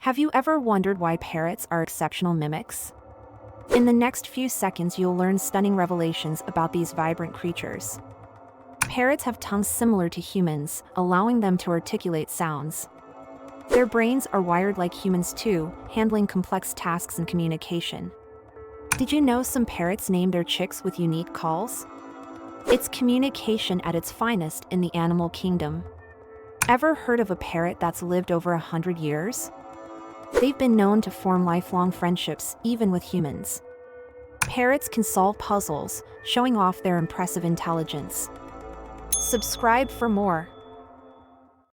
Have you ever wondered why parrots are exceptional mimics? In the next few seconds, you'll learn stunning revelations about these vibrant creatures. Parrots have tongues similar to humans, allowing them to articulate sounds. Their brains are wired like humans too, handling complex tasks and communication. Did you know some parrots name their chicks with unique calls? It's communication at its finest in the animal kingdom. Ever heard of a parrot that's lived over 100 years? They've been known to form lifelong friendships, even with humans. Parrots can solve puzzles, showing off their impressive intelligence. Subscribe for more.